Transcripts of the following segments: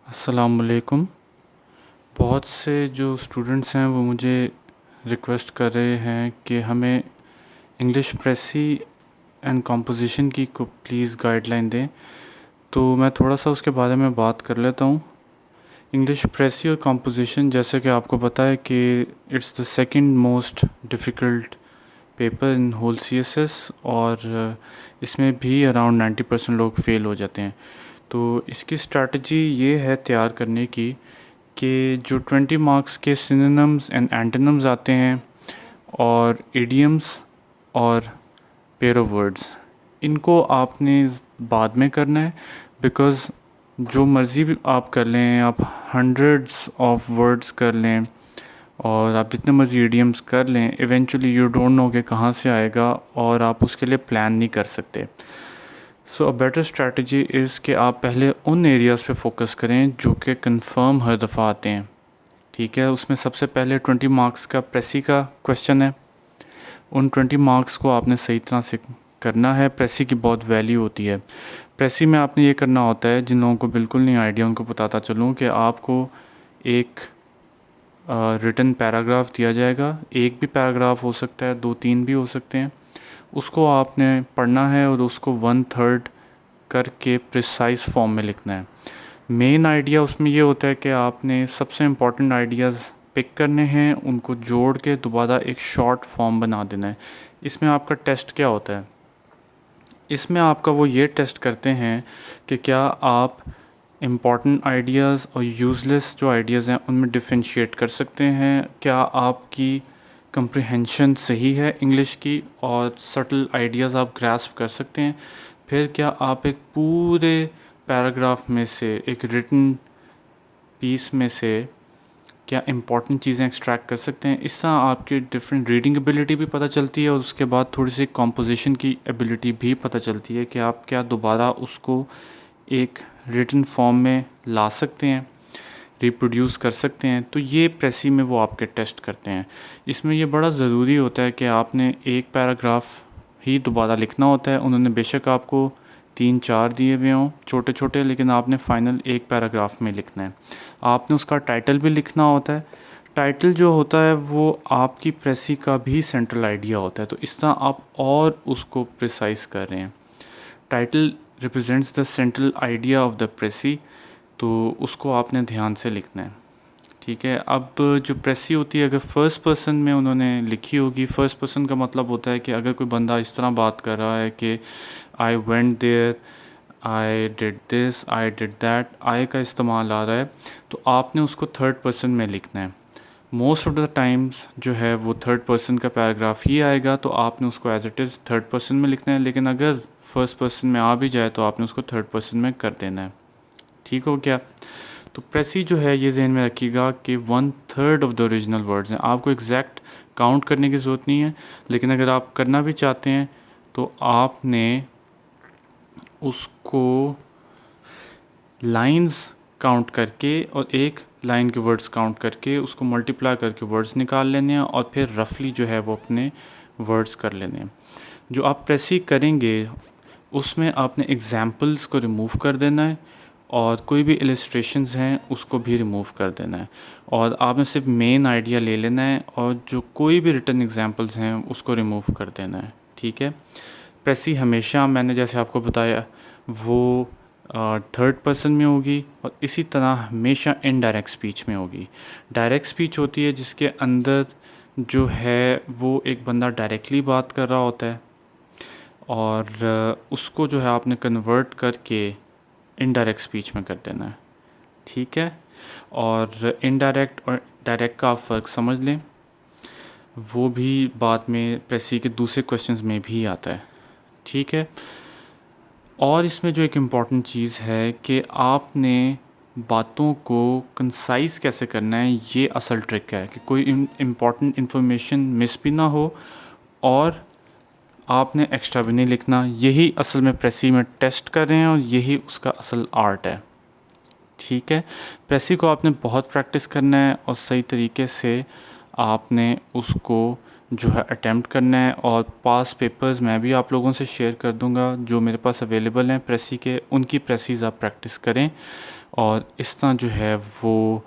अस्सलाम वालेकुम। बहुत से जो स्टूडेंट्स हैं वो मुझे रिक्वेस्ट कर रहे हैं कि हमें इंग्लिश प्रेसी एंड कंपोजिशन की को प्लीज़ गाइडलाइन दें, तो मैं थोड़ा सा उसके बारे में बात कर लेता हूँ। इंग्लिश प्रेसी और कंपोजिशन, जैसे कि आपको पता है कि it's the second most difficult paper in whole CSS, और इसमें भी अराउंड 90% लोग फेल हो जाते हैं। तो इसकी स्ट्रैटेजी ये है तैयार करने की कि जो 20 मार्क्स के सिनोनिम्स एंड एंटोनिम्स आते हैं और इडियम्स और पेयर ऑफ वर्ड्स, इनको आपने बाद में करना है। बिकॉज़ जो मर्ज़ी भी आप कर लें, आप हंड्रेड्स ऑफ वर्ड्स कर लें और आप जितने मर्ज़ी इडियम्स कर लें, इवेंचुअली यू डोंट नो कि कहाँ से आएगा और आप उसके लिए प्लान नहीं कर सकते। सो अ बेटर स्ट्रैटेजी इज़ कि आप पहले उन एरियाज़ पे फोकस करें जो कि कंफर्म हर दफ़ा आते हैं। ठीक है, उसमें सबसे पहले 20 मार्क्स का प्रेसी का क्वेश्चन है। उन 20 मार्क्स को आपने सही तरह से करना है। प्रेसी की बहुत वैल्यू होती है। प्रेसी में आपने ये करना होता है, जिन लोगों को बिल्कुल नहीं आइडिया उनको बताता चलूँ कि आपको एक रिटन पैराग्राफ दिया जाएगा। एक भी पैराग्राफ हो सकता है, 2-3 भी हो सकते हैं। उसको आपने पढ़ना है और उसको 1/3 करके प्रिसाइज फॉर्म में लिखना है। मेन आइडिया उसमें ये होता है कि आपने सबसे इम्पॉर्टेंट आइडियाज़ पिक करने हैं, उनको जोड़ के दोबारा एक शॉर्ट फॉर्म बना देना है। इसमें आपका टेस्ट क्या होता है? इसमें आपका वो ये टेस्ट करते हैं कि क्या आप इम्पॉर्टेंट आइडियाज़ और यूज़लेस जो आइडियाज़ हैं उनमें डिफरेंशिएट कर सकते हैं। क्या आपकी कंप्रिहेंशन सही है इंग्लिश की और सटल आइडियाज़ आप ग्रास्प कर सकते हैं। फिर क्या आप एक पूरे पैराग्राफ में से, एक रिटन पीस में से क्या इंपॉर्टेंट चीज़ें एक्सट्रैक्ट कर सकते हैं। इससे आपकी डिफरेंट रीडिंग एबिलिटी भी पता चलती है और उसके बाद थोड़ी सी कंपोजिशन की एबिलिटी भी पता चलती है कि आप क्या दोबारा उसको एक रिटन फॉर्म में ला सकते हैं, रिप्रोड्यूस कर सकते हैं। तो ये प्रेसी में वो आपके टेस्ट करते हैं। इसमें ये बड़ा ज़रूरी होता है कि आपने एक पैराग्राफ ही दोबारा लिखना होता है। उन्होंने बेशक आपको 3-4 दिए हुए हों छोटे छोटे, लेकिन आपने फ़ाइनल एक पैराग्राफ में लिखना है। आपने उसका टाइटल भी लिखना होता है। टाइटल जो होता है वो आपकी प्रेसी का भी सेंट्रल आइडिया होता है, तो इस तरह आप और उसको प्रिसाइज कर रहे हैं। Title represents the central idea of the precis, तो उसको आपने ध्यान से लिखना है। ठीक है, अब जो प्रेसी होती है, अगर फर्स्ट पर्सन में उन्होंने लिखी होगी, फर्स्ट पर्सन का मतलब होता है कि अगर कोई बंदा इस तरह बात कर रहा है कि I went there, I did this, I did that, I का इस्तेमाल आ रहा है, तो आपने उसको थर्ड पर्सन में लिखना है। मोस्ट ऑफ द टाइम्स जो है वो थर्ड पर्सन का पैराग्राफ ही आएगा, तो आपने उसको as it is third person में लिखना है। लेकिन अगर फर्स्ट पर्सन में आ भी जाए तो आपने उसको थर्ड पर्सन में कर देना है। ठीक हो गया? तो प्रेसी जो है ये जहन में रखिएगा कि 1/3 ऑफ द ओरिजिनल वर्ड्स हैं। आपको एग्जैक्ट काउंट करने की ज़रूरत नहीं है, लेकिन अगर आप करना भी चाहते हैं तो आपने उसको लाइंस काउंट करके और एक लाइन के वर्ड्स काउंट करके उसको मल्टीप्लाई करके वर्ड्स निकाल लेने हैं और फिर रफली जो है वो अपने वर्ड्स कर लेने हैं। जो आप प्रेसी करेंगे उसमें आपने एग्जाम्पल्स को रिमूव कर देना है और कोई भी इलस्ट्रेशंस हैं उसको भी रिमूव कर देना है, और आपने सिर्फ मेन आइडिया ले लेना है और जो कोई भी रिटन एग्जांपल्स हैं उसको रिमूव कर देना है। ठीक है, प्रेसी हमेशा, मैंने जैसे आपको बताया, वो थर्ड पर्सन में होगी और इसी तरह हमेशा इनडायरेक्ट स्पीच में होगी। डायरेक्ट स्पीच होती है जिसके अंदर जो है वो एक बंदा डायरेक्टली बात कर रहा होता है और उसको जो है आपने कन्वर्ट करके इनडायरेक्ट स्पीच में कर देना है। ठीक है, और इनडायरेक्ट और डायरेक्ट का आप फ़र्क समझ लें, वो भी बाद में प्रेसी के दूसरे क्वेश्चंस में भी आता है। ठीक है, और इसमें जो एक इम्पॉर्टेंट चीज़ है कि आपने बातों को कंसाइज कैसे करना है, ये असल ट्रिक है कि कोई इम्पॉर्टेंट इन्फॉर्मेशन मिस भी ना हो और आपने एक्स्ट्रा भी नहीं लिखना। यही असल में प्रेसी में टेस्ट कर रहे हैं और यही उसका असल आर्ट है। ठीक है, प्रेसी को आपने बहुत प्रैक्टिस करना है और सही तरीके से आपने उसको जो है अटेम्प्ट करना है। और पास पेपर्स मैं भी आप लोगों से शेयर कर दूंगा जो मेरे पास अवेलेबल हैं प्रेसी के, उनकी प्रेसीज आप प्रैक्टिस करें। और इस तरह जो है वो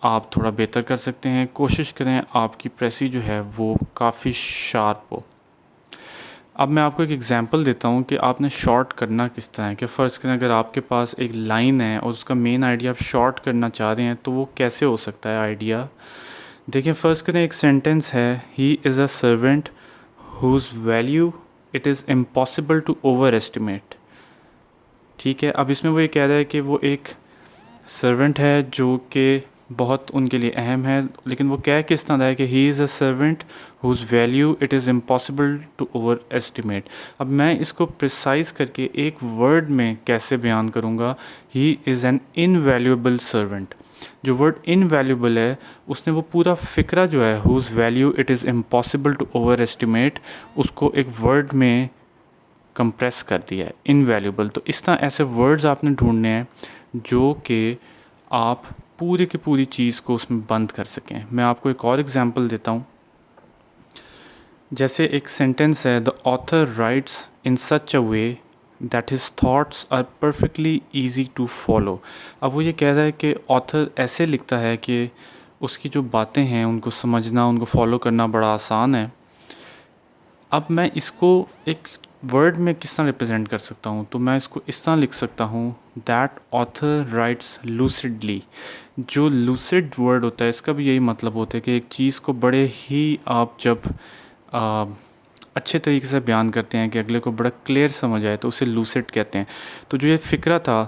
आप थोड़ा बेहतर कर सकते हैं। कोशिश करें आपकी प्रेसी जो है वो काफ़ी शार्प हो। अब मैं आपको एक एग्जांपल देता हूँ कि आपने शॉर्ट करना किस तरह है। कि फ़र्ज़ करें अगर आपके पास एक लाइन है और उसका मेन आइडिया आप शॉर्ट करना चाह रहे हैं तो वो कैसे हो सकता है आइडिया। देखिए फ़र्ज़ करें एक सेंटेंस है, he is a servant whose value it is impossible to overestimate. ठीक है, अब इसमें वो ये कह रहा है कि वो एक सर्वेंट है जो कि बहुत उनके लिए अहम है, लेकिन वो कह किस तरह है कि he is a servant whose value it is impossible to overestimate. अब मैं इसको प्रिसाइज़ करके एक वर्ड में कैसे बयान करूँगा, he is an invaluable servant. जो वर्ड इनवैल्यूएबल है उसने वो पूरा फ़िक्रा जो है whose value it is impossible to overestimate उसको एक वर्ड में कंप्रेस कर दिया है, इनवैल्यूएबल। तो इस तरह ऐसे वर्ड्स आपने ढूंढने हैं जो कि आप पूरी की पूरी चीज़ को उसमें बंद कर सकें। मैं आपको एक और एग्जांपल देता हूँ। जैसे एक सेंटेंस है, the author writes in such a way that his thoughts are perfectly easy to follow. अब वो ये कह रहा है कि ऑथर ऐसे लिखता है कि उसकी जो बातें हैं उनको समझना, उनको फॉलो करना बड़ा आसान है। अब मैं इसको एक वर्ड में किस तरह रिप्रेजेंट कर सकता हूँ, तो मैं इसको इस तरह लिख सकता हूँ, दैट ऑथर राइट्स लूसिडली। जो लूसिड वर्ड होता है इसका भी यही मतलब होता है कि एक चीज़ को बड़े ही आप जब अच्छे तरीके से बयान करते हैं कि अगले को बड़ा क्लियर समझ आए तो उसे लूसिड कहते हैं। तो जो ये फ़िक्रा था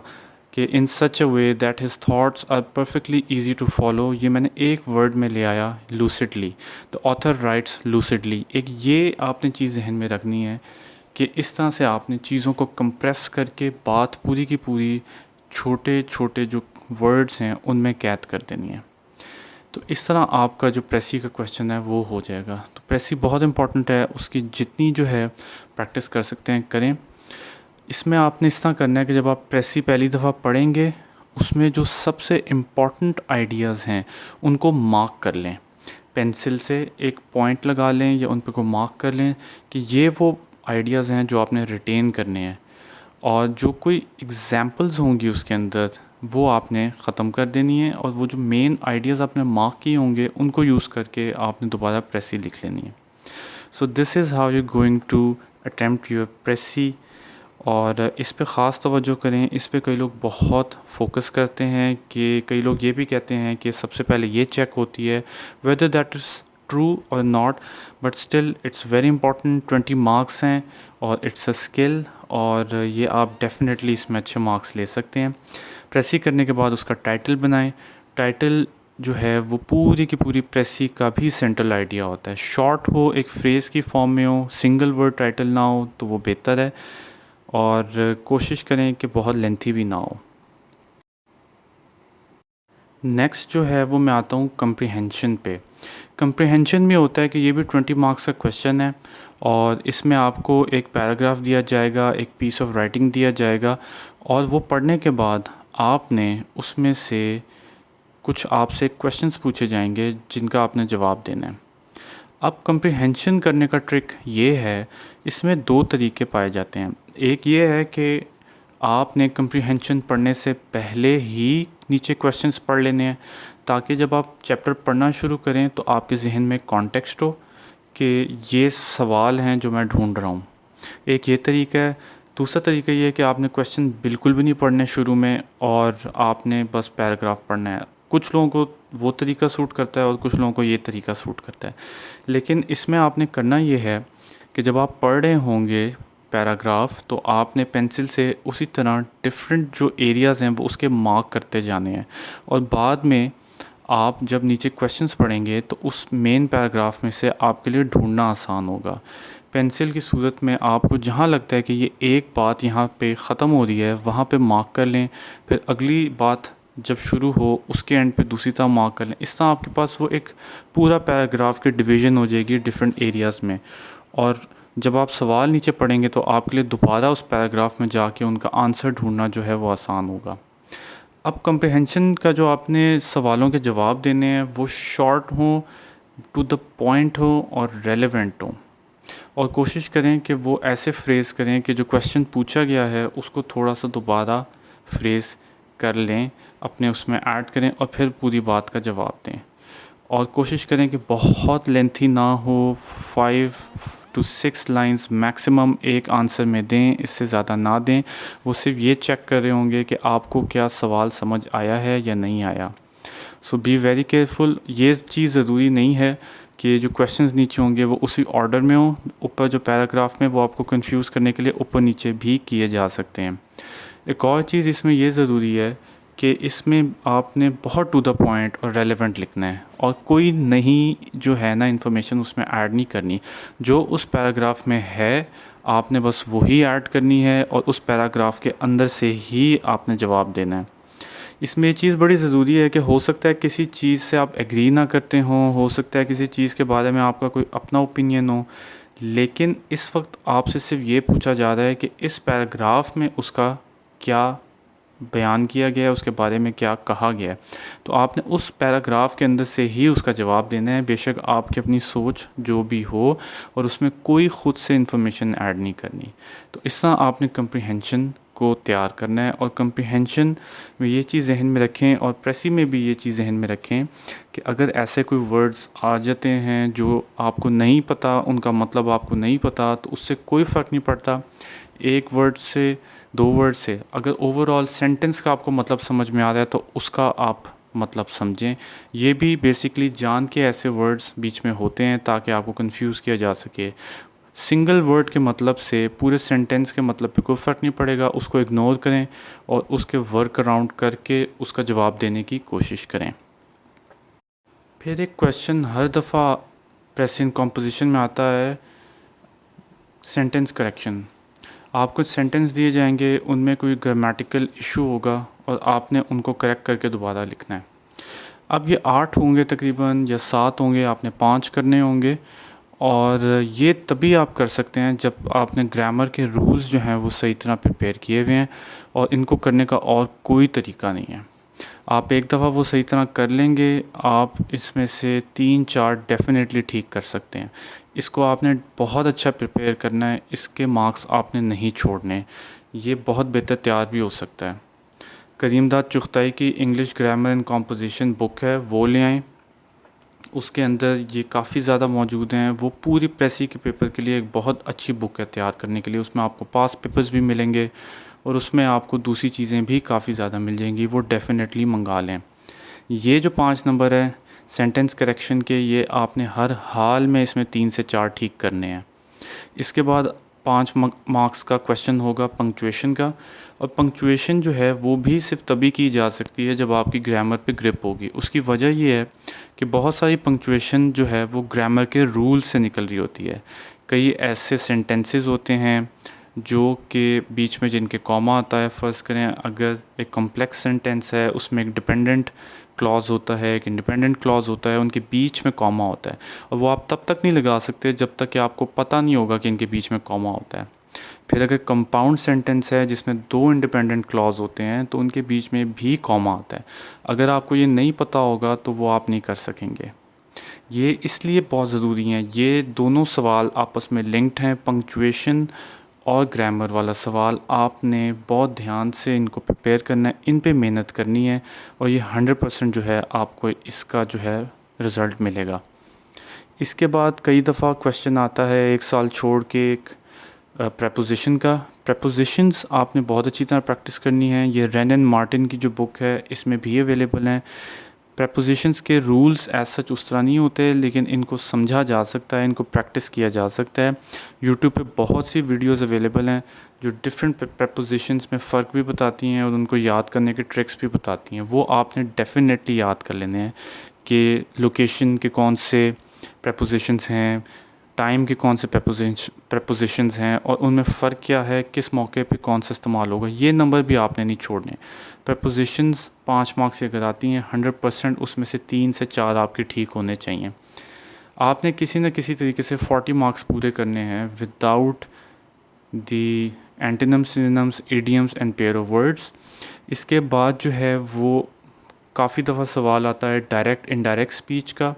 कि in such a way that his thoughts are perfectly easy to follow, ये मैंने एक वर्ड में ले आया, लूसिडली। तो ऑथर राइट्स लूसिडली, एक ये आपने चीज़ जहन में रखनी है कि इस तरह से आपने चीज़ों को कंप्रेस करके बात पूरी की पूरी छोटे छोटे जो वर्ड्स हैं उनमें कैद कर देनी है। तो इस तरह आपका जो प्रेसी का क्वेश्चन है वो हो जाएगा। तो प्रेसी बहुत इंपॉर्टेंट है, उसकी जितनी जो है प्रैक्टिस कर सकते हैं करें। इसमें आपने इस तरह करना है कि जब आप प्रेसी पहली दफ़ा पढ़ेंगे उसमें जो सबसे इम्पॉर्टेंट आइडियाज़ हैं उनको मार्क कर लें, पेंसिल से एक पॉइंट लगा लें या उन पे को मार्क कर लें कि ये वो आइडियाज़ हैं जो आपने रिटेन करने हैं। और जो कोई एग्जांपल्स होंगी उसके अंदर वो आपने ख़त्म कर देनी है और वो जो मेन आइडियाज़ आपने मार्क किए होंगे उनको यूज़ करके आपने दोबारा प्रेसी लिख लेनी है। So this is how you going to attempt your precis. और इस पे ख़ास तवज्जो करें। इस पे कई लोग बहुत फोकस करते हैं कि कई लोग ये भी कहते हैं कि सबसे पहले ये चेक होती है वेदर दैट इज़ ट्रू और not, but still it's very important. 20 marks हैं और इट्स अ स्किल, और ये आप डेफिनेटली इसमें अच्छे मार्क्स ले सकते हैं। प्रेसी करने के बाद उसका टाइटल बनाएं। टाइटल जो है वो पूरी की पूरी प्रेसी का भी सेंट्रल आइडिया होता है। शॉर्ट हो, एक फ्रेज़ की फॉर्म में हो, सिंगल वर्ड टाइटल ना हो तो वो बेहतर है, और कोशिश करें कि बहुत लेंथी भी ना हो। नेक्स्ट जो है वो मैं आता हूँ कम्प्रीहेंशन पे। कम्प्रीहेंशन में होता है कि ये भी 20 मार्क्स का क्वेश्चन है और इसमें आपको एक पैराग्राफ दिया जाएगा, एक पीस ऑफ राइटिंग दिया जाएगा, और वो पढ़ने के बाद आपने उसमें से कुछ आपसे क्वेश्चंस पूछे जाएंगे जिनका आपने जवाब देना है। अब कम्प्रीहेंशन करने का ट्रिक ये है, इसमें दो तरीके पाए जाते हैं। एक ये है कि आपने कम्प्रीहेंशन पढ़ने से पहले ही नीचे क्वेश्चंस पढ़ लेने हैं ताकि जब आप चैप्टर पढ़ना शुरू करें तो आपके जहन में कॉन्टेक्स्ट हो कि ये सवाल हैं जो मैं ढूंढ रहा हूँ। एक ये तरीका है। दूसरा तरीका ये है कि आपने क्वेश्चन बिल्कुल भी नहीं पढ़ने शुरू में और आपने बस पैराग्राफ पढ़ना है। कुछ लोगों को वो तरीका सूट करता है और कुछ लोगों को ये तरीका सूट करता है, लेकिन इसमें आपने करना ये है कि जब आप पढ़ रहे होंगे पैराग्राफ तो आपने पेंसिल से उसी तरह डिफरेंट जो एरियाज़ हैं वो उसके मार्क करते जाने हैं, और बाद में आप जब नीचे क्वेश्चंस पढ़ेंगे तो उस मेन पैराग्राफ में से आपके लिए ढूंढना आसान होगा। पेंसिल की सूरत में आपको जहाँ लगता है कि ये एक बात यहाँ पे ख़त्म हो रही है वहाँ पे मार्क कर लें, फिर अगली बात जब शुरू हो उसके एंड पे दूसरी तरह मार्क कर लें। इस तरह आपके पास वो एक पूरा पैराग्राफ की डिवीज़न हो जाएगी डिफरेंट एरियाज़ में, और जब आप सवाल नीचे पढ़ेंगे तो आपके लिए दोबारा उस पैराग्राफ में जाके उनका आंसर ढूंढना जो है वो आसान होगा। अब कम्प्रीहेंशन का जो आपने सवालों के जवाब देने हैं वो शॉर्ट हों, टू द पॉइंट हो और रेलेवेंट हो, और कोशिश करें कि वो ऐसे फ्रेज़ करें कि जो क्वेश्चन पूछा गया है उसको थोड़ा सा दोबारा फ्रेज़ कर लें, अपने उसमें ऐड करें और फिर पूरी बात का जवाब दें। और कोशिश करें कि बहुत लेंथी ना हो, 5 to 6 लाइंस मैक्सिमम एक आंसर में दें, इससे ज़्यादा ना दें। वो सिर्फ ये चेक कर रहे होंगे कि आपको क्या सवाल समझ आया है या नहीं आया। सो बी वेरी केयरफुल। ये चीज़ ज़रूरी नहीं है कि जो क्वेश्चंस नीचे होंगे वो उसी ऑर्डर में हो। ऊपर जो पैराग्राफ में वो आपको कंफ्यूज करने के लिए ऊपर नीचे भी किए जा सकते हैं। एक और चीज़ इसमें ये ज़रूरी है कि इसमें आपने बहुत टू द पॉइंट और रेलेवेंट लिखना है, और कोई नहीं जो है ना इन्फॉर्मेशन उसमें ऐड नहीं करनी। जो उस पैराग्राफ में है आपने बस वही ऐड करनी है, और उस पैराग्राफ के अंदर से ही आपने जवाब देना है। इसमें ये चीज़ बड़ी ज़रूरी है कि हो सकता है किसी चीज़ से आप एग्री ना करते हो सकता है किसी चीज़ के बारे में आपका कोई अपना ओपिनियन हो, लेकिन इस वक्त आपसे सिर्फ ये पूछा जा रहा है कि इस पैराग्राफ में उसका क्या बयान किया गया है, उसके बारे में क्या कहा गया है। तो आपने उस पैराग्राफ के अंदर से ही उसका जवाब देना है, बेशक आपकी अपनी सोच जो भी हो, और उसमें कोई ख़ुद से इंफॉर्मेशन ऐड नहीं करनी। तो इस तरह आपने कंप्रीहेंशन को तैयार करना है, और कंप्रीहेंशन में ये चीज़ जहन में रखें, और प्रेसी में भी ये चीज़ जहन में रखें कि अगर ऐसे कोई वर्ड्स आ जाते हैं जो आपको नहीं पता, उनका मतलब आपको नहीं पता, तो उससे कोई फ़र्क नहीं पड़ता। एक वर्ड से, दो वर्ड से, अगर ओवरऑल सेंटेंस का आपको मतलब समझ में आ रहा है तो उसका आप मतलब समझें। ये भी बेसिकली जान के ऐसे वर्ड्स बीच में होते हैं ताकि आपको कंफ्यूज किया जा सके। सिंगल वर्ड के मतलब से पूरे सेंटेंस के मतलब पे कोई फ़र्क नहीं पड़ेगा, उसको इग्नोर करें और उसके वर्क अराउंड करके उसका जवाब देने की कोशिश करें। फिर एक क्वेश्चन हर दफ़ा प्रेजेंट कॉम्पोजिशन में आता है, सेंटेंस करेक्शन। आपको सेंटेंस दिए जाएंगे, उनमें कोई ग्रामेटिकल इशू होगा और आपने उनको करेक्ट करके दोबारा लिखना है। अब ये 8 होंगे तकरीबन या 7 होंगे, आपने 5 करने होंगे, और ये तभी आप कर सकते हैं जब आपने ग्रामर के रूल्स जो हैं वो सही तरह प्रिपेयर किए हुए हैं, और इनको करने का और कोई तरीका नहीं है। आप एक दफ़ा वो सही तरह कर लेंगे, आप इसमें से 3-4 डेफिनेटली ठीक कर सकते हैं। इसको आपने बहुत अच्छा प्रिपेयर करना है, इसके मार्क्स आपने नहीं छोड़ने। ये बहुत बेहतर तैयार भी हो सकता है। करीमदाद चुगताई की English grammar and composition book है, वो ले आएँ। उसके अंदर ये काफ़ी ज़्यादा मौजूद हैं। वो पूरी प्रेसी के पेपर के लिए एक बहुत अच्छी बुक है तैयार करने के लिए। उसमें आपको पास पेपर्स भी मिलेंगे और उसमें आपको दूसरी चीज़ें भी काफ़ी ज़्यादा मिल जाएंगी, वो डेफ़िनेटली मंगा लें। ये जो 5 नंबर है सेंटेंस करेक्शन के, ये आपने हर हाल में इसमें 3 से 4 ठीक करने हैं। इसके बाद 5 मार्क्स का क्वेश्चन होगा पंक्चुएशन का, और पंक्चुएशन जो है वो भी सिर्फ तभी की जा सकती है जब आपकी ग्रामर पे ग्रिप होगी। उसकी वजह ये है कि बहुत सारी पंक्चुएशन जो है वो ग्रामर के रूल से निकल रही होती है। कई ऐसे सेंटेंसेस होते हैं जो कि बीच में जिनके कॉमा आता है। फ़र्ज़ करें अगर एक कॉम्प्लेक्स सेंटेंस है, उसमें एक डिपेंडेंट क्लॉज़ होता है, एक इंडिपेंडेंट क्लॉज़ होता है, उनके बीच में कॉमा होता है, और वो आप तब तक नहीं लगा सकते जब तक कि आपको पता नहीं होगा कि इनके बीच में कॉमा होता है। फिर अगर कंपाउंड सेंटेंस है जिसमें 2 इंडिपेंडेंट क्लॉज़ होते हैं तो उनके बीच में भी कॉमा आता है। अगर आपको ये नहीं पता होगा तो वो आप नहीं कर सकेंगे। ये इसलिए बहुत ज़रूरी हैं, ये दोनों सवाल आपस में लिंक्ड हैं। पंक्चुएशन और ग्रामर वाला सवाल आपने बहुत ध्यान से इनको प्रिपेयर करना है, इन पे मेहनत करनी है, और ये 100% जो है आपको इसका जो है रिज़ल्ट मिलेगा। इसके बाद कई दफ़ा क्वेश्चन आता है 1 साल छोड़ के एक प्रेपोजिशन का। प्रेपोजिशंस आपने बहुत अच्छी तरह प्रैक्टिस करनी है। ये रेन एंड मार्टिन की जो बुक है इसमें भी अवेलेबल हैं। प्रेपोजिशंस के रूल्स एज सच उस तरह नहीं होते, लेकिन इनको समझा जा सकता है, इनको प्रैक्टिस किया जा सकता है। यूट्यूब पे बहुत सी वीडियोस अवेलेबल हैं जो डिफरेंट प्रेपोजिशंस में फ़र्क भी बताती हैं और उनको याद करने के ट्रिक्स भी बताती हैं। वो आपने डेफिनेटली याद कर लेने हैं कि लोकेशन के कौन से प्रेपोजिशंस हैं, टाइम के कौन से प्रेपोजिशंस हैं, और उनमें फ़र्क क्या है, किस मौके पे कौन सा इस्तेमाल होगा। ये नंबर भी आपने नहीं छोड़ने। प्रेपोजिशंस 5 मार्क्स से अगर आती हैं 100% उसमें से 3 से 4 आपके ठीक होने चाहिए। आपने किसी न किसी तरीके से 40 मार्क्स पूरे करने हैं without the antonyms, synonyms, idioms and pair of words. इसके बाद जो है वो काफ़ी दफ़ा सवाल आता है डायरेक्ट इनडायरेक्ट स्पीच का।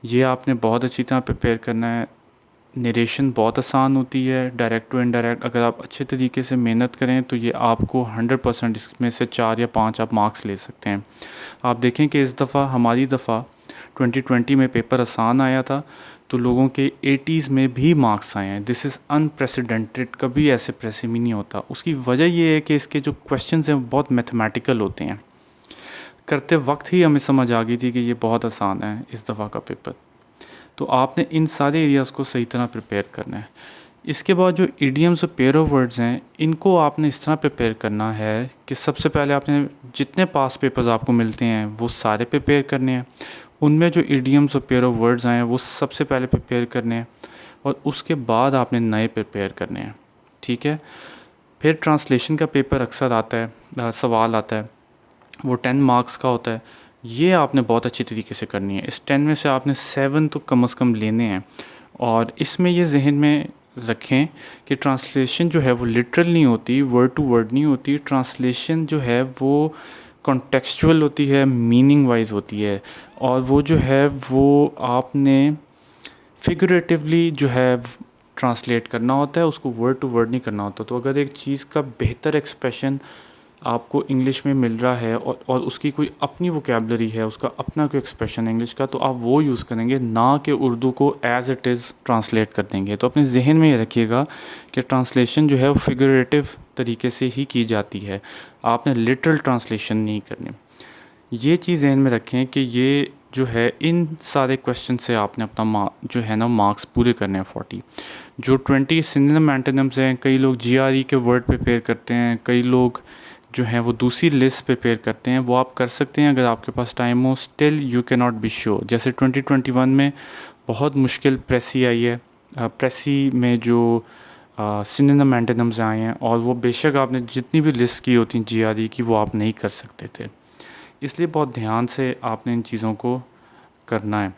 ये आपने बहुत अच्छी तरह प्रिपेयर करना है। नरेशन बहुत आसान होती है, डायरेक्ट टू इनडायरेक्ट। अगर आप अच्छे तरीके से मेहनत करें तो ये आपको 100% इसमें से 4 या 5 आप मार्क्स ले सकते हैं। आप देखें कि इस दफ़ा हमारी दफ़ा 2020 में पेपर आसान आया था तो लोगों के 80s में भी मार्क्स आए हैं। दिस इज़ अनप्रेसिडेंटेड, कभी ऐसे प्रेसिमी नहीं होता। उसकी वजह ये है कि इसके जो क्वेश्चंस हैं बहुत मैथमेटिकल होते हैं। करते वक्त ही हमें समझ आ गई थी कि ये बहुत आसान है इस दफ़ा का पेपर। तो आपने इन सारे एरियाज़ को सही तरह प्रिपेयर करना है। इसके बाद जो इडियम्स और पेयर ऑफ वर्ड्स हैं, इनको आपने इस तरह प्रिपेयर करना है कि सबसे पहले आपने जितने पास पेपर्स आपको मिलते हैं वो सारे प्रिपेयर करने हैं। उनमें जो इडियम्स और पेयर ऑफ वर्ड्स आए हैं वो सबसे पहले प्रिपेयर करने हैं और उसके बाद आपने नए प्रिपेयर करने हैं, ठीक है। फिर ट्रांसलेशन का पेपर अक्सर आता है, सवाल आता है, वो 10 मार्क्स का होता है। ये आपने बहुत अच्छी तरीके से करनी है। इस 10 में से आपने 7 तो कम से कम लेने हैं। और इसमें ये जहन में रखें कि ट्रांसलेशन जो है वो लिटरल नहीं होती, वर्ड टू वर्ड नहीं होती। ट्रांसलेशन जो है वो कॉन्टेक्सचुअल होती है, मीनिंग वाइज होती है। और वो जो है वो आपने फिगरेटिवली जो है ट्रांसलेट करना होता है, उसको वर्ड टू वर्ड नहीं करना होता। तो अगर एक चीज़ का बेहतर एक्सप्रेशन आपको इंग्लिश में मिल रहा है और उसकी कोई अपनी वोकेबलरी है, उसका अपना कोई एक्सप्रेशन है इंग्लिश का, तो आप वो यूज़ करेंगे, ना कि उर्दू को एज़ इट इज़ ट्रांसलेट कर देंगे। तो अपने जहन में ये रखिएगा कि ट्रांसलेशन जो है वो फिगरेटिव तरीके से ही की जाती है, आपने लिटरल ट्रांसलेशन नहीं करनी। ये चीज़ जहन में रखें कि ये जो है इन सारे क्वेश्चन से आपने अपना जो है ना मार्क्स पूरे करने हैं 40। जो 20 सिनोनिम एंटोनिम्स हैं, कई लोग GRE के वर्ड प्रिपेयर करते हैं, कई लोग जो हैं वो दूसरी लिस्ट प्रिपेयर करते हैं। वो आप कर सकते हैं अगर आपके पास टाइम हो। Still you can not be sure. जैसे 2021 में बहुत मुश्किल प्रेसी आई है, प्रेसी में जो सिनोनिम एंटोनिम्स आए हैं, और वो बेशक आपने जितनी भी लिस्ट की होती GRE की वो आप नहीं कर सकते थे। इसलिए बहुत ध्यान से आपने इन चीज़ों को करना है।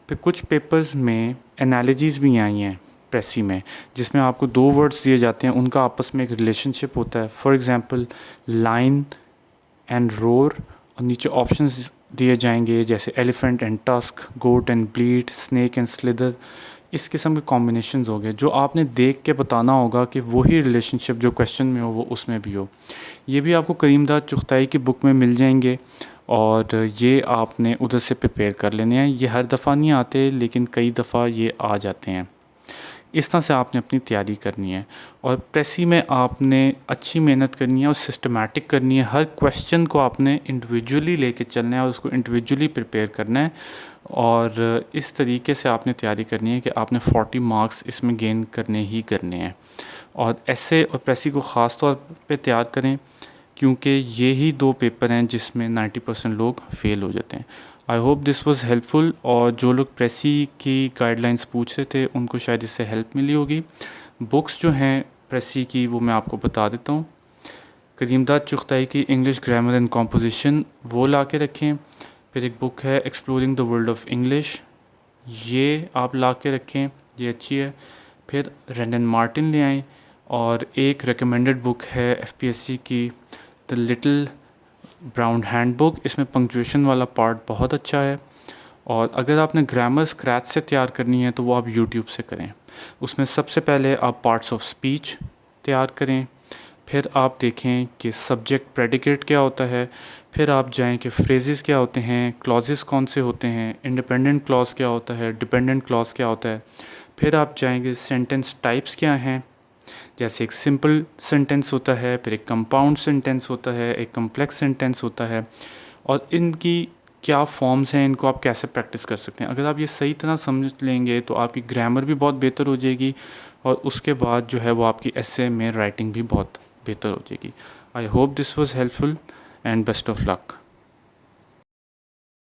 फिर कुछ पेपर्स में एनालॉजीज़ भी आई हैं प्रेसी में, जिसमें आपको 2 वर्ड्स दिए जाते हैं, उनका आपस में एक रिलेशनशिप होता है। For example lion and roar, और नीचे ऑप्शंस दिए जाएंगे जैसे elephant and tusk, goat and bleed, snake and slither. इस किस्म के कॉम्बिनेशंस हो गए जो आपने देख के बताना होगा कि वही रिलेशनशिप जो क्वेश्चन में हो वो उसमें भी हो। ये भी आपको करीमदाद चुगताई की बुक में मिल जाएंगे और ये आपने उधर से प्रिपेयर कर लेने हैं। ये हर दफ़ा नहीं आते, लेकिन कई दफ़ा ये आ जाते हैं। इस तरह से आपने अपनी तैयारी करनी है और प्रेसी में आपने अच्छी मेहनत करनी है और सिस्टमैटिक करनी है। हर क्वेश्चन को आपने इंडिविजुअली लेके चलना है और उसको इंडिविजुअली प्रिपेयर करना है, और इस तरीके से आपने तैयारी करनी है कि आपने 40 मार्क्स इसमें गेन करने ही करने हैं। और ऐसे और प्रेसी को ख़ास तौर पे तैयार करें, क्योंकि ये ही 2 पेपर हैं जिसमें 90% लोग फ़ेल हो जाते हैं। I hope this was helpful. और जो लोग प्रेसी की गाइडलाइंस पूछ रहे थे उनको शायद इससे हेल्प मिली होगी। बुक्स जो हैं प्रेसी की वो मैं आपको बता देता हूँ। करीमदाद चुगताई की इंग्लिश ग्रामर एंड कॉम्पोजिशन वो ला के रखें। फिर एक बुक है exploring the world of English, ये आप ला के रखें, ये अच्छी है। फिर रेंडन मार्टिन ले आएँ। और एक रिकमेंडेड बुक है FPSC की, द लिटिल ब्राउन हैंडबुक। इसमें पंक्चुएशन वाला पार्ट बहुत अच्छा है। और अगर आपने ग्रामर स्क्रैच से तैयार करनी है तो वो आप यूट्यूब से करें। उसमें सबसे पहले आप पार्ट्स ऑफ स्पीच तैयार करें, फिर आप देखें कि सब्जेक्ट प्रेडिकेट क्या होता है, फिर आप जाएं कि फ्रेजेस क्या होते हैं, क्लॉजेस कौन से होते हैं, इंडिपेंडेंट क्लॉज क्या होता है, डिपेंडेंट क्लॉज क्या होता है। फिर आप जाएंगे सेंटेंस टाइप्स क्या हैं, जैसे एक सिंपल सेंटेंस होता है, फिर एक कंपाउंड सेंटेंस होता है, एक कम्प्लेक्स सेंटेंस होता है, और इनकी क्या फॉर्म्स हैं, इनको आप कैसे प्रैक्टिस कर सकते हैं। अगर आप ये सही तरह समझ लेंगे तो आपकी ग्रामर भी बहुत बेहतर हो जाएगी, और उसके बाद जो है वो आपकी एसे में राइटिंग भी बहुत बेहतर हो जाएगी। I hope this was helpful and best of luck.